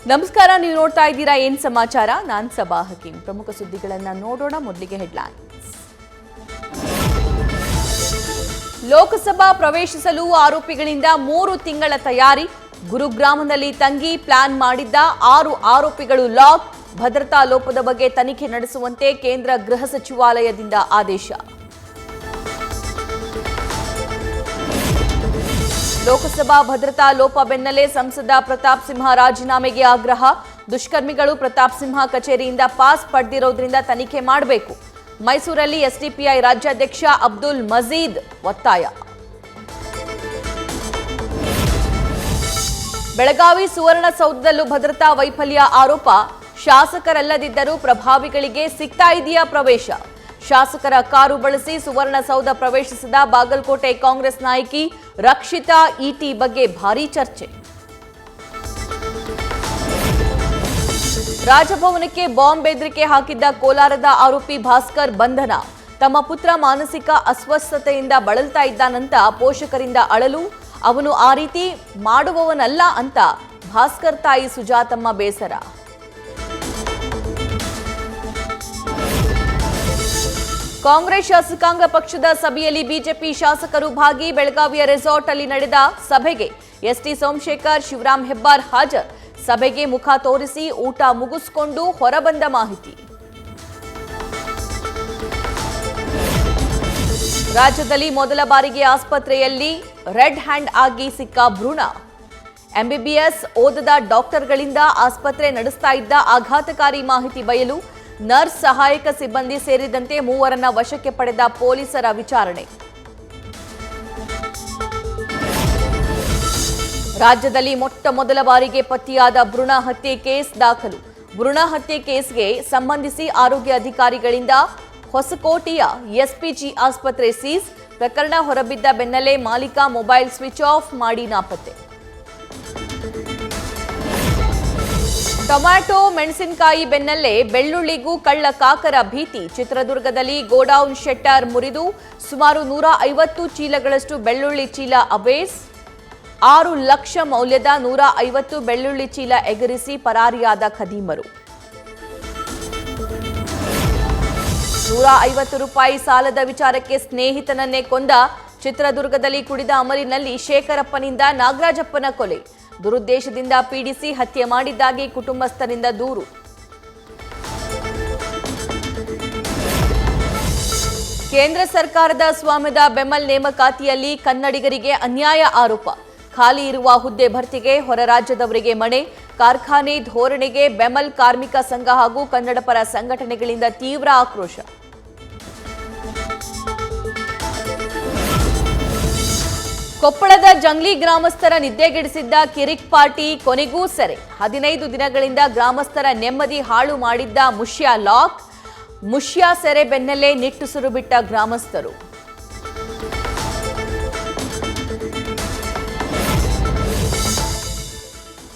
ನಮಸ್ಕಾರ, ನೀವು ನೋಡ್ತಾ ಇದ್ದೀರಾ ಏನ್ ಸಮಾಚಾರ. ನಾನು ಸಬಾ ಹಕೀಂ. ಪ್ರಮುಖ ಸುದ್ದಿಗಳನ್ನ ನೋಡೋಣ. ಮೊದಲಿಗೆ ಹೆಡ್ಲೈನ್ಸ್. ಲೋಕಸಭಾ ಪ್ರವೇಶಿಸಲು ಆರೋಪಿಗಳಿಂದ 3 ತಿಂಗಳ ತಯಾರಿ. ಗುರುಗ್ರಾಮದಲ್ಲಿ ತಂಗಿ ಪ್ಲಾನ್ ಮಾಡಿದ್ದ 6 ಆರೋಪಿಗಳು ಲಾಕ್. ಭದ್ರತಾ ಲೋಪದ ಬಗ್ಗೆ ತನಿಖೆ ನಡೆಸುವಂತೆ ಕೇಂದ್ರ ಗೃಹ ಸಚಿವಾಲಯದಿಂದ ಆದೇಶ. ಲೋಕಸಭಾ ಭದ್ರತಾ ಲೋಪ ಬೆನ್ನಲ್ಲೇ ಸಂಸದ ಪ್ರತಾಪ್ ಸಿಂಹ ರಾಜೀನಾಮೆಗೆ ಆಗ್ರಹ. ದುಷ್ಕರ್ಮಿಗಳು ಪ್ರತಾಪ್ ಸಿಂಹ ಕಚೇರಿಯಿಂದ ಪಾಸ್ ಪಡೆದಿರೋದ್ರಿಂದ ತನಿಖೆ ಮಾಡಬೇಕು. ಮೈಸೂರಲ್ಲಿ ಎಸ್ಡಿಪಿಐ ರಾಜ್ಯಾಧ್ಯಕ್ಷ ಅಬ್ದುಲ್ ಮಜೀದ್ ಒತ್ತಾಯ. ಬೆಳಗಾವಿ ಸುವರ್ಣಸೌಧದಲ್ಲೂ ಭದ್ರತಾ ವೈಫಲ್ಯ ಆರೋಪ. ಶಾಸಕರಲ್ಲದಿದ್ದರೂ ಪ್ರಭಾವಿಗಳಿಗೆ ಸಿಗ್ತಾ ಇದೆಯಾ ಪ್ರವೇಶ? ಶಾಸಕರ ಕಾರು ಬಳಸಿ ಸುವರ್ಣಸೌಧ ಪ್ರವೇಶಿಸಿದ ಬಾಗಲಕೋಟೆ ಕಾಂಗ್ರೆಸ್ ನಾಯಕಿ ರಕ್ಷಿತಾ ಈಟಿ ಬಗ್ಗೆ ಭಾರೀ ಚರ್ಚೆ. ರಾಜಭವನಕ್ಕೆ ಬಾಂಬ್ ಬೆದರಿಕೆ ಹಾಕಿದ್ದ ಕೋಲಾರದ ಆರೋಪಿ ಭಾಸ್ಕರ್ ಬಂಧನ. ತಮ್ಮ ಪುತ್ರ ಮಾನಸಿಕ ಅಸ್ವಸ್ಥತೆಯಿಂದ ಬಳಲ್ತಾ ಇದ್ದಾನಂತ ಪೋಷಕರಿಂದ ಅಳಲು. ಅವನು ಆ ರೀತಿ ಮಾಡುವವನಲ್ಲ ಅಂತ ಭಾಸ್ಕರ್ ತಾಯಿ ಸುಜಾತಮ್ಮ ಬೇಸರ. ಕಾಂಗ್ರೆಸ್ ಶಾಸಕಾಂಗ ಪಕ್ಷದ ಸಭೆಯಲ್ಲಿ ಬಿಜೆಪಿ ಶಾಸಕರು ಭಾಗಿ. ಬೆಳಗಾವಿಯ ರೆಸಾರ್ಟ್ ಅಲ್ಲಿ ನಡೆದ ಸಭೆಗೆ ಎಸ್ಟಿ ಸೋಮಶೇಖರ್, ಶಿವರಾಮ್ ಹೆಬ್ಬಾರ್ ಹಾಜರ್. ಸಭೆಗೆ ಮುಖ ತೋರಿಸಿ ಊಟ ಮುಗಿಸಿಕೊಂಡು ಹೊರಬಂದ ಮಾಹಿತಿ. ರಾಜ್ಯದಲ್ಲಿ ಮೊದಲ ಬಾರಿಗೆ ಆಸ್ಪತ್ರೆಯಲ್ಲಿ ರೆಡ್ ಹ್ಯಾಂಡ್ ಆಗಿ ಸಿಕ್ಕ ಭ್ರೂಣ. ಎಂಬಿಬಿಎಸ್ ಓದದ ಡಾಕ್ಟರ್ಗಳಿಂದ ಆಸ್ಪತ್ರೆ ನಡೆಸ್ತಾ ಇದ್ದ ಆಘಾತಕಾರಿ ಮಾಹಿತಿ ಬಯಲು. ನರ್ಸ್, ಸಹಾಯಕ ಸಿಬ್ಬಂದಿ ಸೇರಿದಂತೆ 3 ವಶಕ್ಕೆ ಪಡೆದ ಪೊಲೀಸರ ವಿಚಾರಣೆ. ರಾಜ್ಯದಲ್ಲಿ ಮೊದಲ ಬಾರಿಗೆ ಪತ್ತೆಯಾದ ಭ್ರೂಣ ಹತ್ಯೆ ಕೇಸ್ ದಾಖಲು. ಭ್ರೂಣ ಹತ್ಯೆ ಕೇಸ್ಗೆ ಸಂಬಂಧಿಸಿ ಆರೋಗ್ಯ ಅಧಿಕಾರಿಗಳಿಂದ ಹೊಸಕೋಟೆಯ ಎಸ್ಪಿಜಿ ಆಸ್ಪತ್ರೆ ಸೀಸ್. ಪ್ರಕರಣ ಹೊರಬಿದ್ದ ಬೆನ್ನಲ್ಲೇ ಮಾಲೀಕ ಮೊಬೈಲ್ ಸ್ವಿಚ್ ಆಫ್ ಮಾಡಿ ನಾಪತ್ತೆ. ಟೊಮ್ಯಾಟೊ, ಮೆಣಸಿನಕಾಯಿ ಬೆನ್ನಲ್ಲೇ ಬೆಳ್ಳುಳ್ಳಿಗೂ ಕಳ್ಳ ಕಾಕರ ಭೀತಿ. ಚಿತ್ರದುರ್ಗದಲ್ಲಿ ಗೋಡೌನ್ ಶೆಟ್ಟರ್ ಮುರಿದು ಸುಮಾರು 150 ಚೀಲಗಳಷ್ಟು ಬೆಳ್ಳುಳ್ಳಿ ಚೀಲ ಅಬೇಸ್. 6 ಲಕ್ಷ ಮೌಲ್ಯದ 150 ಬೆಳ್ಳುಳ್ಳಿ ಚೀಲ ಎಗರಿಸಿ ಪರಾರಿಯಾದ ಖದೀಮರು. 150 ರೂಪಾಯಿ ಸಾಲದ ವಿಚಾರಕ್ಕೆ ಸ್ನೇಹಿತನನ್ನೇ ಕೊಂದ. ಚಿತ್ರದುರ್ಗದಲ್ಲಿ ಕುಡಿದ ಅಮಲಿನಲ್ಲಿ ಶೇಖರಪ್ಪನಿಂದ ನಾಗರಾಜಪ್ಪನ ಕೊಲೆ. ದುರುದ್ದೇಶದಿಂದ ಪೀಡಿಸಿ ಹತ್ಯೆ ಮಾಡಿದ್ದಾಗಿ ಕುಟುಂಬಸ್ಥರಿಂದ ದೂರು. ಕೇಂದ್ರ ಸರ್ಕಾರದ ಸ್ವಾಮ್ಯದ ಬೆಮಲ್ ನೇಮಕಾತಿಯಲ್ಲಿ ಕನ್ನಡಿಗರಿಗೆ ಅನ್ಯಾಯ ಆರೋಪ. ಖಾಲಿ ಇರುವ ಹುದ್ದೆ ಭರ್ತಿಗೆ ಹೊರ ರಾಜ್ಯದವರಿಗೆ ಮಣೆ. ಕಾರ್ಖಾನೆ ಧೋರಣೆಗೆ ಬೆಮಲ್ ಕಾರ್ಮಿಕ ಸಂಘ ಹಾಗೂ ಕನ್ನಡಪರ ಸಂಘಟನೆಗಳಿಂದ ತೀವ್ರ ಆಕ್ರೋಶ. ಕೊಪ್ಪಳದ ಜಂಗ್ಲಿ ಗ್ರಾಮಸ್ಥರ ನಿದ್ದೆಗೆಡಿಸಿದ್ದ ಕಿರಿಕ್ ಪಾರ್ಟಿ ಕೊನೆಗೂ ಸೆರೆ. 15 ದಿನಗಳಿಂದ ಗ್ರಾಮಸ್ಥರ ನೆಮ್ಮದಿ ಹಾಳು ಮಾಡಿದ್ದ ಮುಷ್ಯ ಲಾಕ್. ಮುಷ್ಯ ಸೆರೆ ಬೆನ್ನಲ್ಲೇ ನಿಟ್ಟುಸಿರು ಬಿಟ್ಟ ಗ್ರಾಮಸ್ಥರು.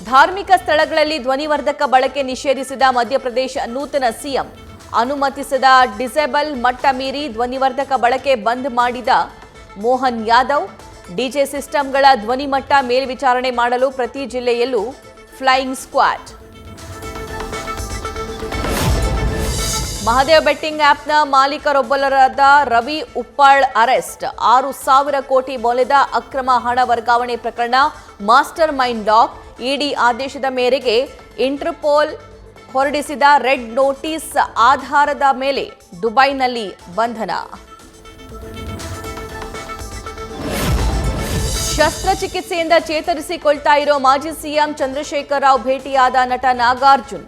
ಧಾರ್ಮಿಕ ಸ್ಥಳಗಳಲ್ಲಿ ಧ್ವನಿವರ್ಧಕ ಬಳಕೆ ನಿಷೇಧಿಸಿದ ಮಧ್ಯಪ್ರದೇಶ ನೂತನ ಸಿಎಂ. ಅನುಮತಿಸದ ಡಿಸೇಬಲ್ ಮಟ್ಟ ಮೀರಿ ಧ್ವನಿವರ್ಧಕ ಬಳಕೆ ಬಂದ್ ಮಾಡಿದ ಮೋಹನ್ ಯಾದವ್. ಡಿಜೆ ಸಿಸ್ಟಂಗಳ ಧ್ವನಿ ಮಟ್ಟ ಮೇಲ್ವಿಚಾರಣೆ ಮಾಡಲು ಪ್ರತಿ ಜಿಲ್ಲೆಯಲ್ಲೂ ಫ್ಲೈಯಿಂಗ್ ಸ್ಕ್ವಾಡ್. ಮಹದೇವ್ ಬೆಟ್ಟಿಂಗ್ ಆಪ್ನ ಮಾಲೀಕರೊಬ್ಬರಾದ ರವಿ ಉಪ್ಪಾಳ್ ಅರೆಸ್ಟ್. 6,000 ಕೋಟಿ ಮೌಲ್ಯದ ಅಕ್ರಮ ಹಣ ವರ್ಗಾವಣೆ ಪ್ರಕರಣ ಮಾಸ್ಟರ್ ಮೈಂಡ್ ಲಾಕ್. ಇಡಿ ಆದೇಶದ ಮೇರೆಗೆ ಇಂಟರ್ಪೋಲ್ ಹೊರಡಿಸಿದ ರೆಡ್ ನೋಟಿಸ್ ಆಧಾರದ ಮೇಲೆ ದುಬೈನಲ್ಲಿ ಬಂಧನ. ಶಸ್ತ್ರಚಿಕಿತ್ಸೆಯಿಂದ ಚೇತರಿಸಿಕೊಳ್ತಾ ಇರೋ ಮಾಜಿ ಸಿಎಂ ಚಂದ್ರಶೇಖರ್ ರಾವ್ ಭೇಟಿಯಾದ ನಟ ನಾಗಾರ್ಜುನ್.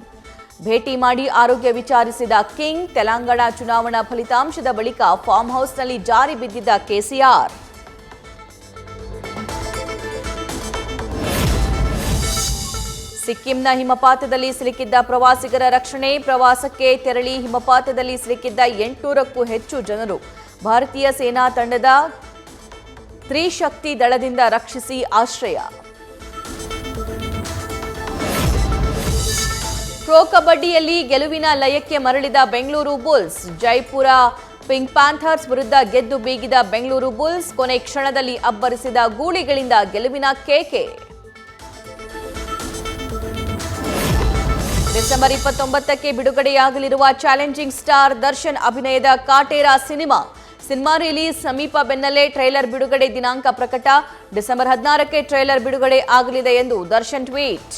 ಭೇಟಿ ಮಾಡಿ ಆರೋಗ್ಯ ವಿಚಾರಿಸಿದ ಕಿಂಗ್. ತೆಲಂಗಾಣ ಚುನಾವಣಾ ಫಲಿತಾಂಶದ ಬಳಿಕ ಫಾರ್ಮ್ ಹೌಸ್ನಲ್ಲಿ ಜಾರಿ ಬಿದ್ದಿದ್ದ ಕೆಸಿಆರ್. ಸಿಕ್ಕಿಂನ ಹಿಮಪಾತದಲ್ಲಿ ಸಿಲುಕಿದ್ದ ಪ್ರವಾಸಿಗರ ರಕ್ಷಣೆ. ಪ್ರವಾಸಕ್ಕೆ ತೆರಳಿ ಹಿಮಪಾತದಲ್ಲಿ ಸಿಲುಕಿದ್ದ 800ಕ್ಕೂ ಹೆಚ್ಚು ಜನರು ಭಾರತೀಯ ಸೇನಾ ತಂಡದ ತ್ರಿಶಕ್ತಿ ದಳದಿಂದ ರಕ್ಷಿಸಿ ಆಶ್ರಯ. ಪ್ರೊ ಕಬಡ್ಡಿಯಲ್ಲಿ ಗೆಲುವಿನ ಲಯಕ್ಕೆ ಮರಳಿದ Bengaluru Bulls. Jaipur pink panthers ವಿರುದ್ಧ ಗೆದ್ದು ಬೀಗಿದ ಬೆಂಗಳೂರು ಬುಲ್ಸ್. ಕೊನೆ ಕ್ಷಣದಲ್ಲಿ ಅಬ್ಬರಿಸಿದ ಗೂಳಿಗಳಿಂದ ಗೆಲುವಿನ ಕೇಕೆ. ಡಿಸೆಂಬರ್ 29ಕ್ಕೆ ಬಿಡುಗಡೆಯಾಗಲಿರುವ ಚಾಲೆಂಜಿಂಗ್ ಸ್ಟಾರ್ ದರ್ಶನ್ ಅಭಿನಯದ ಕಾಟೇರ ಸಿನಿಮಾ ರಿಲೀಸ್ ಸಮೀಪ ಬೆನ್ನಲ್ಲೇ ಟ್ರೈಲರ್ ಬಿಡುಗಡೆ ದಿನಾಂಕ ಪ್ರಕಟ. ಡಿಸೆಂಬರ್ 16ಕ್ಕೆ ಟ್ರೈಲರ್ ಬಿಡುಗಡೆ ಆಗಲಿದೆ ಎಂದು ದರ್ಶನ್ ಟ್ವೀಟ್.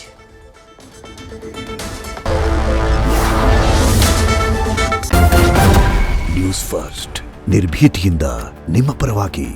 ನ್ಯೂಸ್ ಫಸ್ಟ್ ನಿರ್ಭೀತಿಯಿಂದ ನಿಮ್ಮ ಪರವಾಗಿ.